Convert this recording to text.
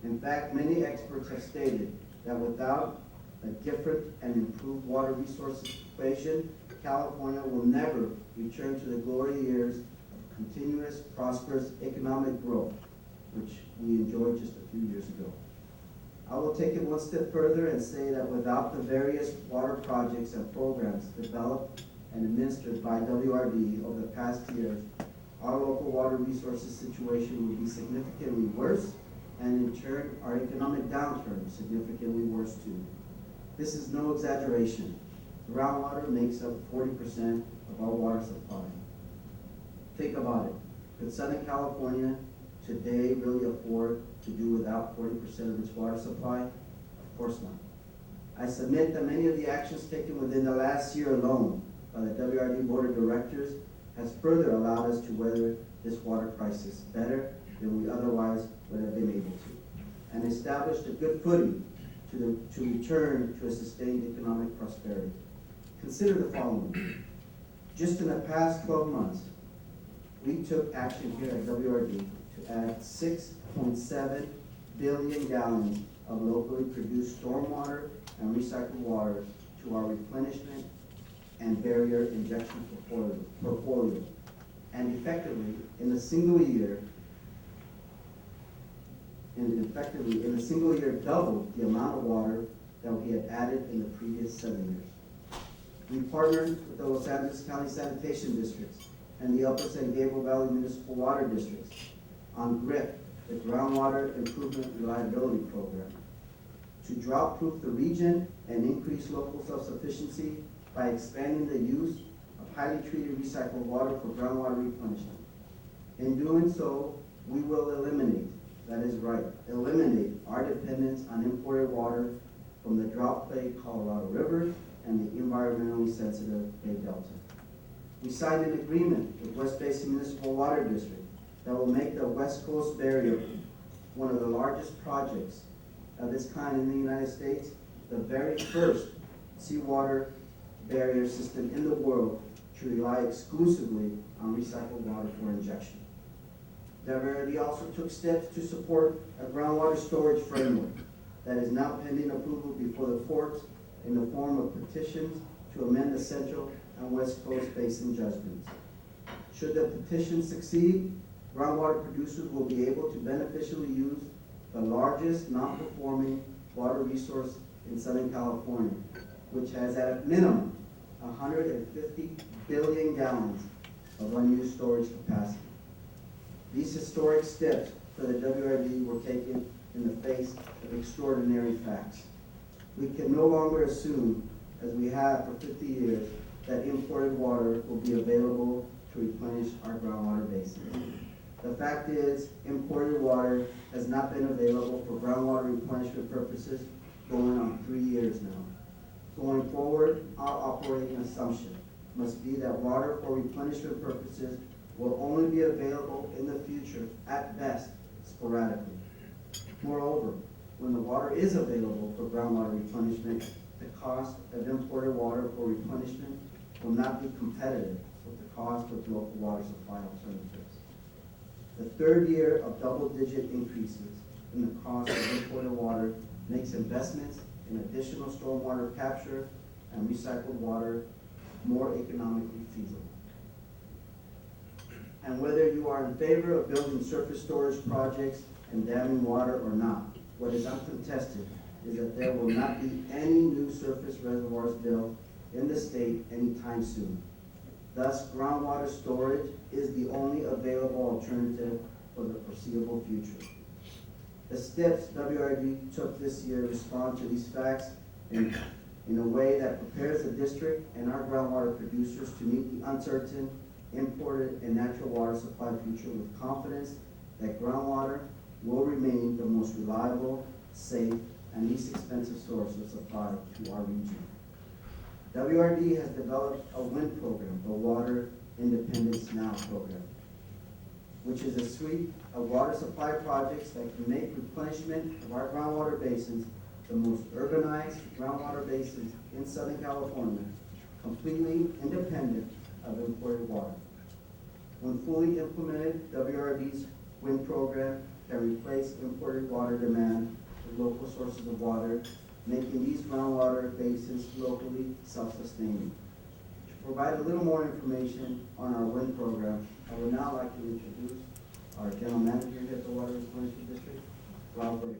In fact, many experts have stated that without a different and improved water resources equation, California will never return to the glory years of continuous, prosperous economic growth, which we enjoyed just a few years ago. I will take it one step further and say that without the various water projects and programs developed and administered by WRD over the past years, our local water resources situation would be significantly worse, and in turn, our economic downturn significantly worse too. This is no exaggeration. Groundwater makes up 40% of our water supply. Think about it. Could Southern California today really afford to do without 40% of its water supply? Of course not. I submit that many of the actions taken within the last year alone by the WRD Board of Directors has further allowed us to weather this water crisis better than we otherwise would have been able to, and established a good footing to return to a sustained economic prosperity. Consider the following. Just in the past 12 months, we took action here at WRD to add 6.7 billion gallons of locally produced stormwater and recycled water to our replenishment and barrier injection portfolio. And effectively, in a single year, doubled the amount of water that we had added in the previous 7 years. We partnered with the Los Angeles County Sanitation Districts and the Upper San Gabriel Valley Municipal Water Districts on GRIP, the Groundwater Improvement Reliability Program, to drought-proof the region and increase local self-sufficiency by expanding the use of highly treated recycled water for groundwater replenishment. In doing so, we will eliminate, that is right, eliminate our dependence on imported water from the drought-plagued Colorado River and the environmentally sensitive Bay Delta. We signed an agreement with West Basin Municipal Water District that will make the West Coast Barrier one of the largest projects of its kind in the United States, the very first seawater barrier system in the world to rely exclusively on recycled water for injection. WRD also took steps to support a groundwater storage framework that is now pending approval before the courts in the form of petitions to amend the Central and West Coast Basin judgments. Should the petition succeed, groundwater producers will be able to beneficially use the largest non-performing water resource in Southern California, which has at a minimum 150 billion gallons of unused storage capacity. These historic steps for the WRD were taken in the face of extraordinary facts. We can no longer assume, as we have for 50 years, that imported water will be available to replenish our groundwater basins. The fact is, imported water has not been available for groundwater replenishment purposes going on 3 years now. Going forward, our operating assumption must be that water for replenishment purposes will only be available in the future, at best, sporadically. Moreover, when the water is available for groundwater replenishment, the cost of imported water for replenishment will not be competitive with the cost of local water supply alternatives. The third year of double-digit increases in the cost of imported water makes investments in additional stormwater capture and recycled water more economically feasible. And whether you are in favor of building surface storage projects and damming water or not, what is uncontested is that there will not be any new surface reservoirs built in the state anytime soon. Thus, groundwater storage is the only available alternative for the foreseeable future. The steps WRD took this year respond to these facts in a way that prepares the district and our groundwater producers to meet the uncertain imported and natural water supply future with confidence that groundwater will remain the most reliable, safe, and least expensive source of supply to our region. WRD has developed a WIN program, the Water Independence Now program, which is a suite of water supply projects that can make replenishment of our groundwater basins, the most urbanized groundwater basins in Southern California, completely independent of imported water. When fully implemented, WRD's WIN program can replace imported water demand with local sources of water, making these groundwater basins locally self-sustaining. To provide a little more information on our wind program, I would now like to introduce our general manager here at the Water Replenishment District, Robles.